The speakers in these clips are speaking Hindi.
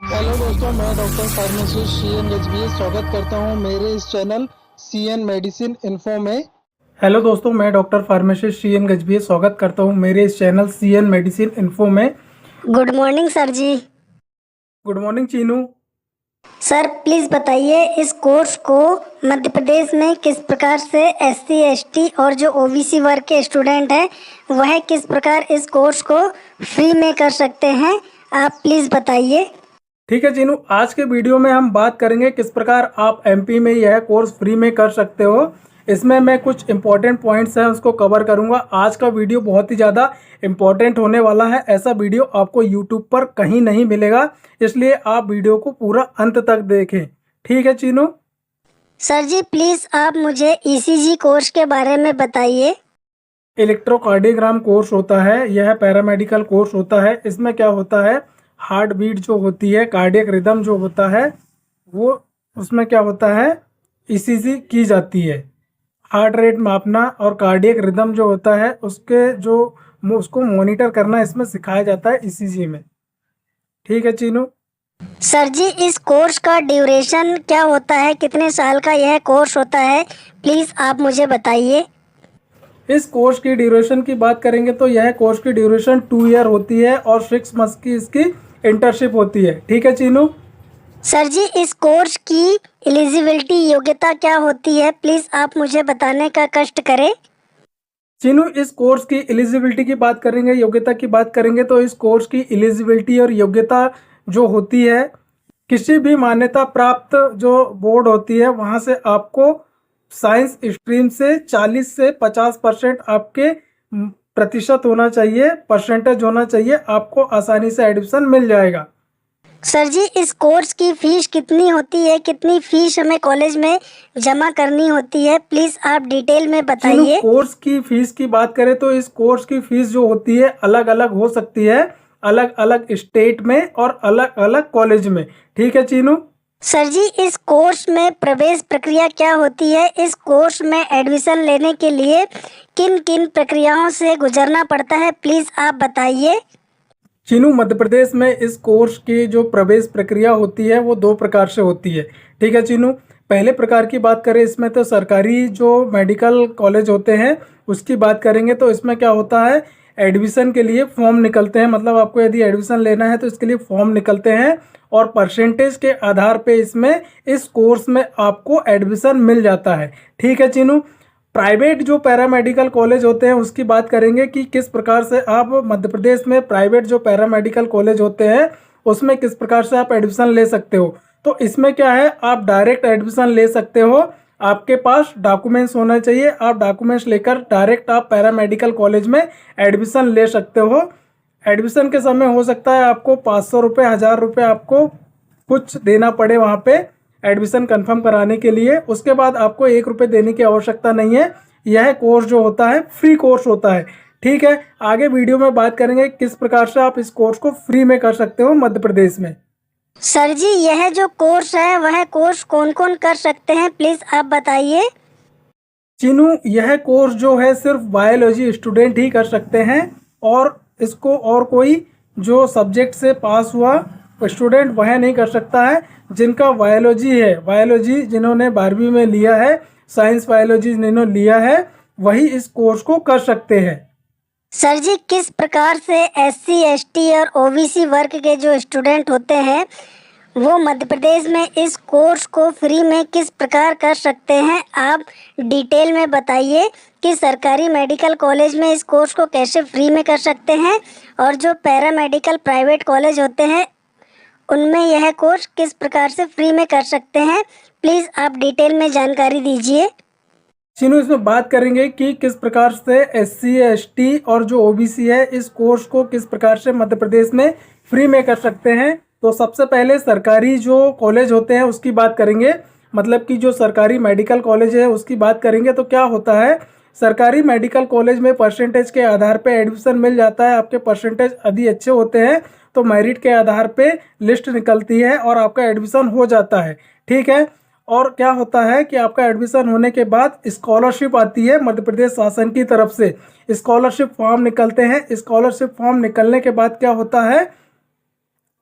हेलो दोस्तों, मैं डॉक्टर फार्मासिस्ट CN गजबीर स्वागत करता हूं मेरे इस चैनल CN मेडिसिन इन्फो में। हेलो दोस्तों, मैं डॉक्टर फार्मासिस्ट CN गजबीर स्वागत करता हूं मेरे इस चैनल CN मेडिसिन इन्फो में। Good morning sir ji. Good morning Chinu. Sir please बताइए इस कोर्स को मध्य प्रदेश में किस प्रकार से SC ST और जो OBC वर्ग के स्टूडेंट हैं वह किस प्रकार इस कोर्स को फ्री में कर सकते हैं, आप प्लीज़ बताइए। ठीक है चीनू, आज के वीडियो में हम बात करेंगे किस प्रकार आप MP में यह कोर्स फ्री में कर सकते हो। इसमें मैं कुछ इंपॉर्टेंट पॉइंट्स हैं उसको कवर करूंगा। आज का वीडियो बहुत ही ज़्यादा इंपॉर्टेंट होने वाला है। ऐसा वीडियो आपको यूट्यूब पर कहीं नहीं मिलेगा, इसलिए आप वीडियो को पूरा अंत तक देखें। ठीक है चीनू। सर जी प्लीज़ आप मुझे ECG कोर्स के बारे में बताइए। इलेक्ट्रोकार्डियोग्राम कोर्स होता है, यह पैरामेडिकल कोर्स होता है। इसमें क्या होता है, हार्ट बीट जो होती है, कार्डियक रिदम जो होता है, वो उसमें क्या होता है, ECG की जाती है। हार्ट रेट मापना और कार्डियक रिदम जो होता है उसको मॉनिटर करना इसमें सिखाया जाता है ECG में। ठीक है चीनू। सर जी इस कोर्स का ड्यूरेशन क्या होता है, कितने साल का यह कोर्स होता है, प्लीज़ आप मुझे बताइए। इस कोर्स की ड्यूरेशन की बात करेंगे तो यह कोर्स की ड्यूरेशन 2 ईयर होती है और 6 मंथ की इसकी इंटर्नशिप होती है। ठीक है चीनू। सर जी इस कोर्स की एलिजिबिलिटी योग्यता क्या होती है, प्लीज़ आप मुझे बताने का कष्ट करें। चीनू, इस कोर्स की एलिजिबिलिटी की बात करेंगे, योग्यता की बात करेंगे तो इस कोर्स की एलिजिबिलिटी और योग्यता जो होती है, किसी भी मान्यता प्राप्त जो बोर्ड होती है वहाँ से आपको साइंस स्ट्रीम से 40 से 50% आपके प्रतिशत होना चाहिए, परसेंटेज होना चाहिए, आपको आसानी से एडमिशन मिल जाएगा। सर जी इस कोर्स की फीस कितनी होती है, कितनी फीस हमें कॉलेज में जमा करनी होती है, प्लीज़ आप डिटेल में बताइए। कोर्स की फीस की बात करें तो इस कोर्स की फीस जो होती है अलग अलग हो सकती है, अलग अलग स्टेट में और अलग अलग कॉलेज में। ठीक है चीनू। सर जी इस कोर्स में प्रवेश प्रक्रिया क्या होती है, इस कोर्स में एडमिशन लेने के लिए किन किन प्रक्रियाओं से गुजरना पड़ता है, प्लीज़ आप बताइए। चीनू, मध्य प्रदेश में इस कोर्स की जो प्रवेश प्रक्रिया होती है वो 2 प्रकार से होती है। ठीक है चीनू। पहले प्रकार की बात करें इसमें तो सरकारी जो मेडिकल कॉलेज होते हैं उसकी बात करेंगे तो इसमें क्या होता है, एडमिशन के लिए फॉर्म निकलते हैं। मतलब आपको यदि एडमिशन लेना है तो इसके लिए फॉर्म निकलते हैं और परसेंटेज के आधार पे इसमें इस कोर्स में आपको एडमिशन मिल जाता है। ठीक है चीनू। प्राइवेट जो पैरामेडिकल कॉलेज होते हैं उसकी बात करेंगे कि किस प्रकार से आप मध्य प्रदेश में प्राइवेट जो पैरामेडिकल कॉलेज होते हैं उसमें किस प्रकार से आप एडमिशन ले सकते हो। तो इसमें क्या है, आप डायरेक्ट एडमिशन ले सकते हो। आपके पास डॉक्यूमेंट्स होना चाहिए, आप डॉक्यूमेंट्स लेकर डायरेक्ट आप पैरामेडिकल कॉलेज में एडमिशन ले सकते हो। एडमिशन के समय हो सकता है आपको 500 रुपये, 1000 रुपये आपको कुछ देना पड़े वहाँ पे एडमिशन कंफर्म कराने के लिए। उसके बाद आपको 1 रुपये देने की आवश्यकता नहीं है। यह कोर्स जो होता है फ्री कोर्स होता है। ठीक है, आगे वीडियो में बात करेंगे किस प्रकार से आप इस कोर्स को फ्री में कर सकते हो मध्य प्रदेश में। सर जी यह जो कोर्स है वह कोर्स कौन कौन कर सकते हैं, प्लीज़ आप बताइए। चीनू, यह कोर्स जो है सिर्फ बायोलॉजी स्टूडेंट ही कर सकते हैं और इसको और कोई जो सब्जेक्ट से पास हुआ स्टूडेंट वह नहीं कर सकता है। जिनका बायोलॉजी है, बायोलॉजी जिन्होंने 12वीं में लिया है, साइंस बायोलॉजी जिन्होंने लिया है वही इस कोर्स को कर सकते हैं। सर जी किस प्रकार से SC ST और OBC वर्ग के जो स्टूडेंट होते हैं वो मध्य प्रदेश में इस कोर्स को फ्री में किस प्रकार कर सकते हैं, आप डिटेल में बताइए कि सरकारी मेडिकल कॉलेज में इस कोर्स को कैसे फ्री में कर सकते हैं और जो पैरामेडिकल प्राइवेट कॉलेज होते हैं उनमें यह कोर्स किस प्रकार से फ्री में कर सकते हैं, प्लीज़ आप डिटेल में जानकारी दीजिए। चीनू, इसमें बात करेंगे कि किस प्रकार से SC ST और जो OBC है इस कोर्स को किस प्रकार से मध्य प्रदेश में फ्री में कर सकते हैं। तो सबसे पहले सरकारी जो कॉलेज होते हैं उसकी बात करेंगे, मतलब कि जो सरकारी मेडिकल कॉलेज है उसकी बात करेंगे। तो क्या होता है, सरकारी मेडिकल कॉलेज में परसेंटेज के आधार पे एडमिशन मिल जाता है। आपके परसेंटेज यदि अच्छे होते हैं तो मेरिट के आधार पे लिस्ट निकलती है और आपका एडमिशन हो जाता है। ठीक है। और क्या होता है कि आपका एडमिशन होने के बाद स्कॉलरशिप आती है मध्य प्रदेश शासन की तरफ से, स्कॉलरशिप फॉर्म निकलते हैं। स्कॉलरशिप फॉर्म निकलने के बाद क्या होता है,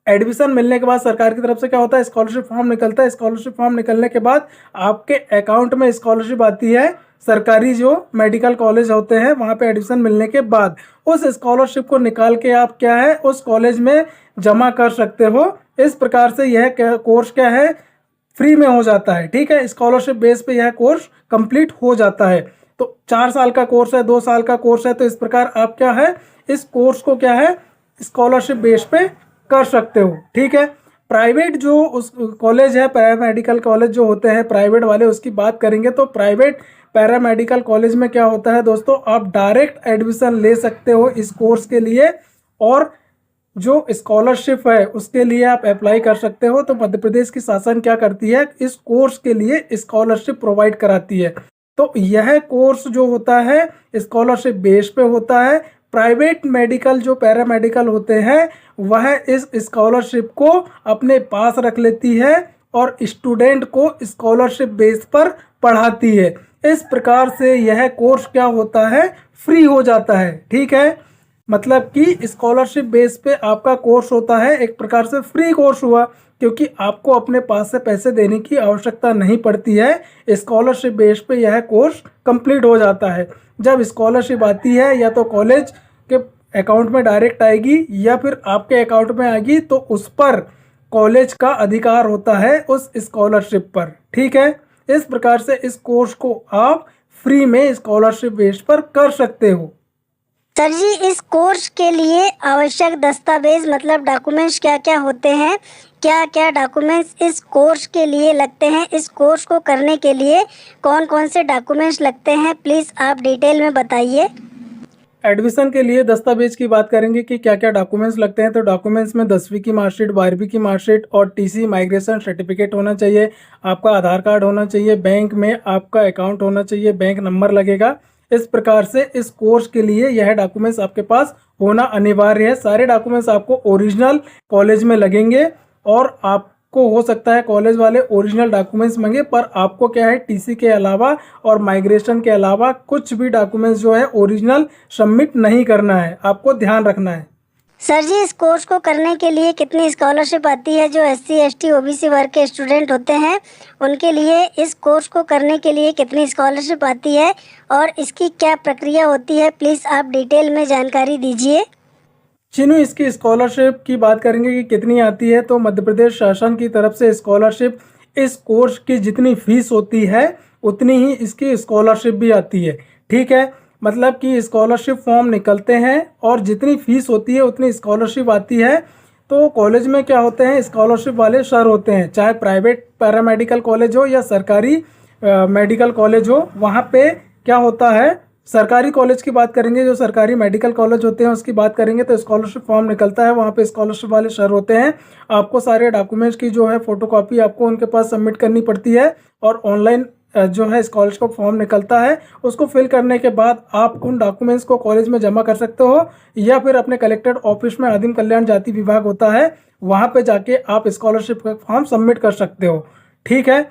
एडमिशन मिलने के बाद सरकार की तरफ से क्या होता है, स्कॉलरशिप फॉर्म निकलता है। स्कॉलरशिप फॉर्म निकलने के बाद आपके अकाउंट में स्कॉलरशिप आती है। सरकारी जो मेडिकल कॉलेज होते हैं वहाँ पे एडमिशन मिलने के बाद उस स्कॉलरशिप को निकाल के आप क्या है उस कॉलेज में जमा कर सकते हो। इस प्रकार से यह कोर्स क्या है, फ्री में हो जाता है। ठीक है, स्कॉलरशिप बेस पे यह कोर्स कंप्लीट हो जाता है। तो 4 साल का कोर्स है, 2 साल का कोर्स है, तो इस प्रकार आप क्या है इस कोर्स को क्या है स्कॉलरशिप बेस पे कर सकते हो। ठीक है, प्राइवेट जो उस कॉलेज है, पैरामेडिकल कॉलेज जो होते हैं प्राइवेट वाले, उसकी बात करेंगे तो प्राइवेट पैरामेडिकल कॉलेज में क्या होता है दोस्तों, आप डायरेक्ट एडमिशन ले सकते हो इस कोर्स के लिए, और जो स्कॉलरशिप है उसके लिए आप अप्लाई कर सकते हो। तो मध्य प्रदेश की शासन क्या करती है, इस कोर्स के लिए स्कॉलरशिप प्रोवाइड कराती है। तो यह कोर्स जो होता है स्कॉलरशिप बेस पे होता है। प्राइवेट मेडिकल जो पैरामेडिकल होते हैं वह इस स्कॉलरशिप को अपने पास रख लेती है और स्टूडेंट को स्कॉलरशिप बेस पर पढ़ाती है। इस प्रकार से यह कोर्स क्या होता है, फ्री हो जाता है। ठीक है, मतलब कि स्कॉलरशिप बेस पे आपका कोर्स होता है, एक प्रकार से फ्री कोर्स हुआ, क्योंकि आपको अपने पास से पैसे देने की आवश्यकता नहीं पड़ती है। स्कॉलरशिप बेस पे यह कोर्स कंप्लीट हो जाता है। जब स्कॉलरशिप आती है या तो कॉलेज के अकाउंट में डायरेक्ट आएगी या फिर आपके अकाउंट में आएगी, तो उस पर कॉलेज का अधिकार होता है उस स्कॉलरशिप पर। ठीक है, इस प्रकार से इस कोर्स को आप फ्री में स्कॉलरशिप बेस पर कर सकते हो। सर जी, इस कोर्स के लिए आवश्यक दस्तावेज मतलब डॉक्यूमेंट्स क्या क्या होते हैं, क्या क्या डॉक्यूमेंट्स इस कोर्स के लिए लगते हैं, इस कोर्स को करने के लिए कौन कौन से डॉक्यूमेंट्स लगते हैं, प्लीज़ आप डिटेल में बताइए। एडमिशन के लिए दस्तावेज की बात करेंगे कि क्या क्या डॉक्यूमेंट्स लगते हैं। तो डॉक्यूमेंट्स में 10वीं की मार्कशीट, 12वीं की मार्कशीट और टीसी माइग्रेशन सर्टिफिकेट होना चाहिए। आपका आधार कार्ड होना चाहिए, बैंक में आपका अकाउंट होना चाहिए, बैंक नंबर लगेगा। इस प्रकार से इस कोर्स के लिए यह डॉक्यूमेंट्स आपके पास होना अनिवार्य है। सारे डॉक्यूमेंट्स आपको ओरिजिनल कॉलेज में लगेंगे और आपको हो सकता है कॉलेज वाले ओरिजिनल डॉक्यूमेंट्स मांगे, पर आपको क्या है टीसी के अलावा और माइग्रेशन के अलावा कुछ भी डॉक्यूमेंट्स जो है ओरिजिनल सबमिट नहीं करना है, आपको ध्यान रखना है। सर जी, इस कोर्स को करने के लिए कितनी स्कॉलरशिप आती है? जो SC ST OBC वर्ग के स्टूडेंट होते हैं उनके लिए इस कोर्स को करने के लिए कितनी स्कॉलरशिप आती है और इसकी क्या प्रक्रिया होती है, प्लीज़ आप डिटेल में जानकारी दीजिए। चिन्नू, इसकी स्कॉलरशिप की बात करेंगे कि कितनी आती है, तो मध्य प्रदेश शासन की तरफ से स्कॉलरशिप इस कोर्स की जितनी फीस होती है उतनी ही इसकी स्कॉलरशिप भी आती है। ठीक है, मतलब कि स्कॉलरशिप फॉर्म निकलते हैं और जितनी फीस होती है उतनी स्कॉलरशिप आती है। तो कॉलेज में क्या होते हैं, स्कॉलरशिप वाले सर होते हैं, चाहे प्राइवेट पैरामेडिकल कॉलेज हो या सरकारी मेडिकल कॉलेज हो। वहाँ पे क्या होता है, सरकारी कॉलेज की बात करेंगे, जो सरकारी मेडिकल कॉलेज होते हैं उसकी बात करेंगे, तो स्कॉलरशिप फॉर्म निकलता है। वहाँ पे स्कॉलरशिप वाले सर होते हैं। आपको सारे डॉक्यूमेंट्स की जो है फोटोकॉपी आपको उनके पास सबमिट करनी पड़ती है और ऑनलाइन जो है स्कॉलरशिप फॉर्म निकलता है, उसको फिल करने के बाद आप उन डॉक्यूमेंट्स को कॉलेज में जमा कर सकते हो या फिर अपने कलेक्टेड ऑफिस में आदिम कल्याण जाति विभाग होता है वहाँ पे जाके आप स्कॉलरशिप का फॉर्म सबमिट कर सकते हो। ठीक है,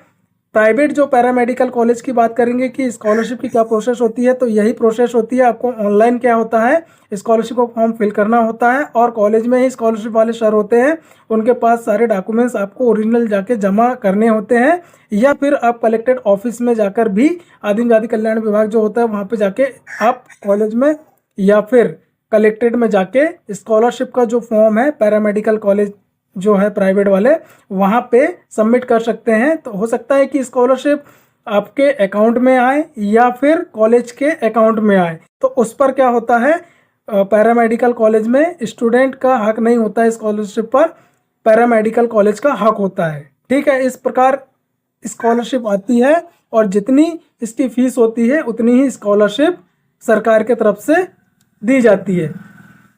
प्राइवेट जो पैरामेडिकल कॉलेज की बात करेंगे कि स्कॉलरशिप की क्या प्रोसेस होती है, तो यही प्रोसेस होती है। आपको ऑनलाइन क्या होता है, स्कॉलरशिप का फॉर्म फिल करना होता है और कॉलेज में ही स्कॉलरशिप वाले सर होते हैं, उनके पास सारे डॉक्यूमेंट्स आपको ओरिजिनल जाके जमा करने होते हैं, या फिर आप कलेक्टेड ऑफिस में जाकर भी आदिम जाति कल्याण विभाग जो होता है वहाँ पे जाके आप कॉलेज में या फिर कलेक्टेड में जाके स्कॉलरशिप का जो फॉर्म है पैरामेडिकल कॉलेज जो है प्राइवेट वाले वहाँ पे सबमिट कर सकते हैं। तो हो सकता है कि स्कॉलरशिप आपके अकाउंट में आए या फिर कॉलेज के अकाउंट में आए। तो उस पर क्या होता है, पैरामेडिकल कॉलेज में स्टूडेंट का हक नहीं होता है स्कॉलरशिप पर, पैरामेडिकल कॉलेज का हक होता है। ठीक है, इस प्रकार स्कॉलरशिप आती है और जितनी इसकी फीस होती है उतनी ही स्कॉलरशिप सरकार के तरफ से दी जाती है।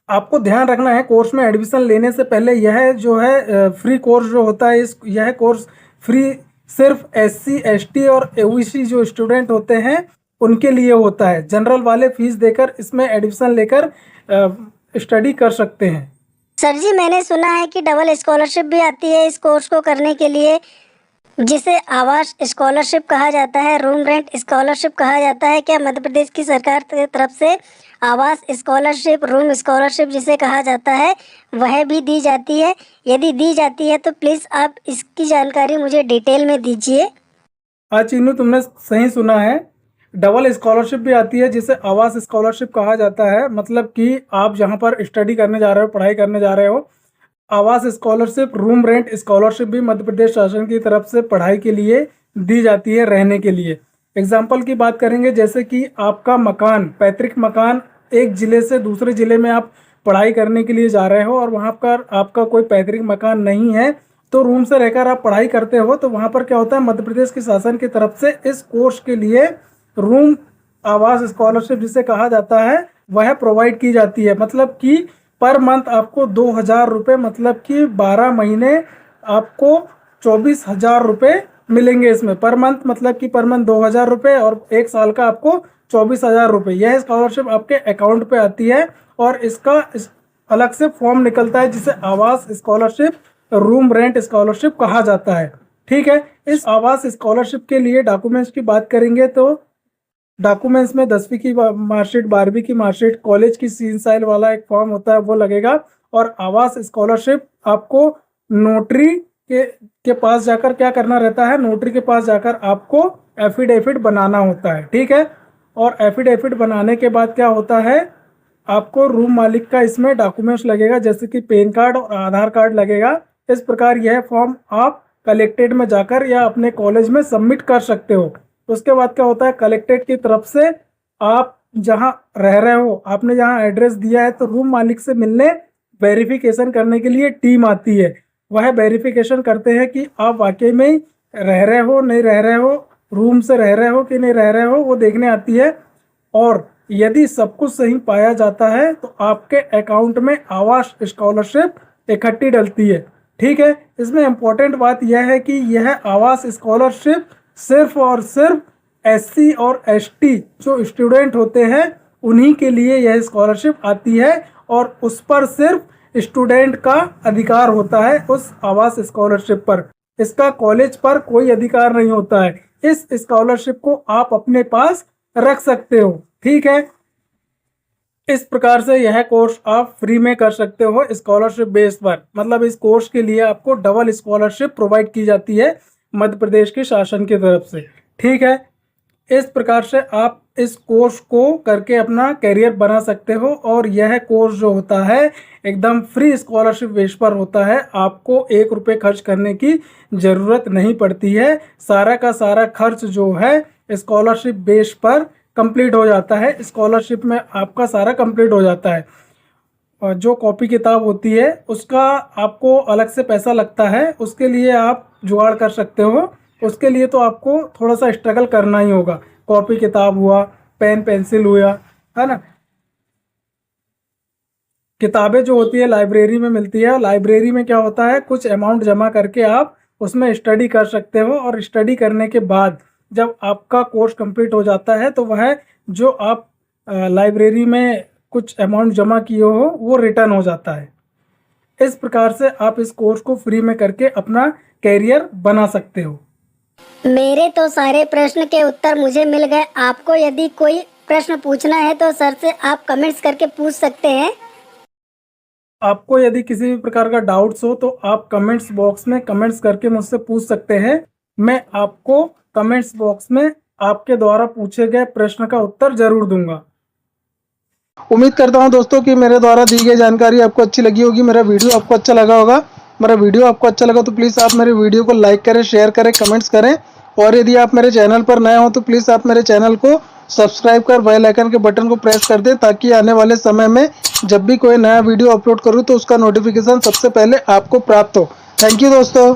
आपको ध्यान रखना है कोर्स में एडमिशन लेने से पहले, यह जो है फ्री कोर्स जो होता है यह कोर्स फ्री सिर्फ SC ST और OBC जो स्टूडेंट होते हैं उनके लिए होता है। जनरल वाले फीस देकर इसमें एडमिशन लेकर स्टडी कर सकते हैं। सर जी, मैंने सुना है कि डबल स्कॉलरशिप भी आती है इस कोर्स को करने के लिए, जिसे आवास स्कॉलरशिप कहा जाता है, रूम रेंट स्कॉलरशिप कहा जाता है। क्या मध्य प्रदेश की सरकार की तरफ से आवास स्कॉलरशिप, रूम स्कॉलरशिप जिसे कहा जाता है, वह भी दी जाती है? यदि दी जाती है तो प्लीज़ आप इसकी जानकारी मुझे डिटेल में दीजिए। हाँ चीनू, तुमने सही सुना है। डबल स्कॉलरशिप भी आती है जिसे आवास स्कॉलरशिप कहा जाता है। मतलब कि आप जहाँ पर स्टडी करने जा रहे हो, पढ़ाई करने जा रहे हो, आवास स्कॉलरशिप, रूम रेंट स्कॉलरशिप भी मध्य प्रदेश शासन की तरफ से पढ़ाई के लिए दी जाती है, रहने के लिए। एग्जाम्पल की बात करेंगे, जैसे कि आपका मकान, पैतृक मकान, एक ज़िले से दूसरे ज़िले में आप पढ़ाई करने के लिए जा रहे हो और वहाँ पर आपका कोई पैतृक मकान नहीं है, तो रूम से रहकर आप पढ़ाई करते हो, तो वहाँ पर क्या होता है, मध्य प्रदेश के शासन की तरफ से इस कोर्स के लिए रूम आवास स्कॉलरशिप जिसे कहा जाता है, वह प्रोवाइड की जाती है। मतलब कि पर मंथ आपको 2,000 रुपये, मतलब कि 12 महीने आपको 24,000 रुपये मिलेंगे इसमें पर मंथ। मतलब कि पर मंथ 2,000 रुपये और एक साल का आपको 24,000 रुपये। यह स्कॉलरशिप आपके अकाउंट पे आती है और इसका अलग से फॉर्म निकलता है जिसे आवास स्कॉलरशिप, रूम रेंट स्कॉलरशिप कहा जाता है। ठीक है, इस आवास स्कॉलरशिप के लिए डॉक्यूमेंट्स की बात करेंगे तो डॉक्यूमेंट्स में 10वीं की मार्कशीट, 12वीं की मार्कशीट, कॉलेज की सीन साइल वाला एक फॉर्म होता है वो लगेगा। और आवास स्कॉलरशिप आपको नोटरी के पास जाकर क्या करना रहता है, नोटरी के पास जाकर आपको एफिडेविट बनाना होता है। ठीक है, और एफिडेविट बनाने के बाद क्या होता है, आपको रूम मालिक का इसमें डॉक्यूमेंट्स लगेगा, जैसे कि पैन कार्ड और आधार कार्ड लगेगा। इस प्रकार यह फॉर्म आप कलेक्टेड में जाकर या अपने कॉलेज में सबमिट कर सकते हो। उसके बाद क्या होता है, कलेक्टेड की तरफ से आप जहां रह रहे हो, आपने जहां एड्रेस दिया है, तो रूम मालिक से मिलने वेरिफिकेशन करने के लिए टीम आती है। वह वेरिफिकेशन करते हैं कि आप वाकई में रह रहे हो, नहीं रह रहे हो, रूम से रह रहे हो कि नहीं रह रहे हो, वो देखने आती है। और यदि सब कुछ सही पाया जाता है तो आपके अकाउंट में आवास स्कॉलरशिप इकट्ठी डलती है। ठीक है, इसमें इम्पोर्टेंट बात यह है कि यह आवास स्कॉलरशिप सिर्फ और सिर्फ SC और ST जो स्टूडेंट होते हैं उन्हीं के लिए यह स्कॉलरशिप आती है और उस पर सिर्फ स्टूडेंट का अधिकार होता है उस आवास स्कॉलरशिप पर। इसका कॉलेज पर कोई अधिकार नहीं होता है। इस स्कॉलरशिप को आप अपने पास रख सकते हो। ठीक है, इस प्रकार से यह कोर्स आप फ्री में कर सकते हो स्कॉलरशिप बेस पर। मतलब इस कोर्स के लिए आपको डबल स्कॉलरशिप प्रोवाइड की जाती है मध्य प्रदेश के शासन की तरफ से। ठीक है, इस प्रकार से आप इस कोर्स को करके अपना करियर बना सकते हो। और यह कोर्स जो होता है एकदम फ्री स्कॉलरशिप बेस पर होता है। आपको 1 रुपये खर्च करने की ज़रूरत नहीं पड़ती है। सारा का सारा खर्च जो है स्कॉलरशिप बेस पर कंप्लीट हो जाता है। स्कॉलरशिप में आपका सारा कंप्लीट हो जाता है। और जो कॉपी किताब होती है उसका आपको अलग से पैसा लगता है, उसके लिए आप जुगाड़ कर सकते हो। उसके लिए तो आपको थोड़ा सा स्ट्रगल करना ही होगा। कॉपी किताब हुआ, पेन पेंसिल हुआ, है ना। किताबें जो होती है लाइब्रेरी में मिलती है। लाइब्रेरी में क्या होता है, कुछ अमाउंट जमा करके आप उसमें स्टडी कर सकते हो। और स्टडी करने के बाद जब आपका कोर्स कंप्लीट हो जाता है तो वह जो आप लाइब्रेरी में कुछ अमाउंट जमा किए हो वो रिटर्न हो जाता है। इस प्रकार से आप इस कोर्स को फ्री में करके अपना कैरियर बना सकते हो। मेरे तो सारे प्रश्न के उत्तर मुझे मिल गए। आपको यदि कोई प्रश्न पूछना है तो सर से आप कमेंट्स करके पूछ सकते हैं। आपको यदि किसी भी प्रकार का डाउट्स हो तो आप कमेंट्स बॉक्स में कमेंट्स करके मुझसे पूछ सकते हैं। मैं आपको कमेंट्स बॉक्स में आपके द्वारा पूछे गए प्रश्न का उत्तर जरूर दूंगा। उम्मीद करता हूं दोस्तों कि मेरे द्वारा दी गई जानकारी आपको अच्छी लगी होगी। मेरा वीडियो आपको अच्छा लगा होगा। मेरा वीडियो आपको अच्छा लगा तो प्लीज़ आप मेरे वीडियो को लाइक करें, शेयर करें, कमेंट्स करें। और यदि आप मेरे चैनल पर नए हो तो प्लीज़ आप मेरे चैनल को सब्सक्राइब कर बेल आइकन के बटन को प्रेस कर दें, ताकि आने वाले समय में जब भी कोई नया वीडियो अपलोड करूँ तो उसका नोटिफिकेशन सबसे पहले आपको प्राप्त हो। थैंक यू दोस्तों।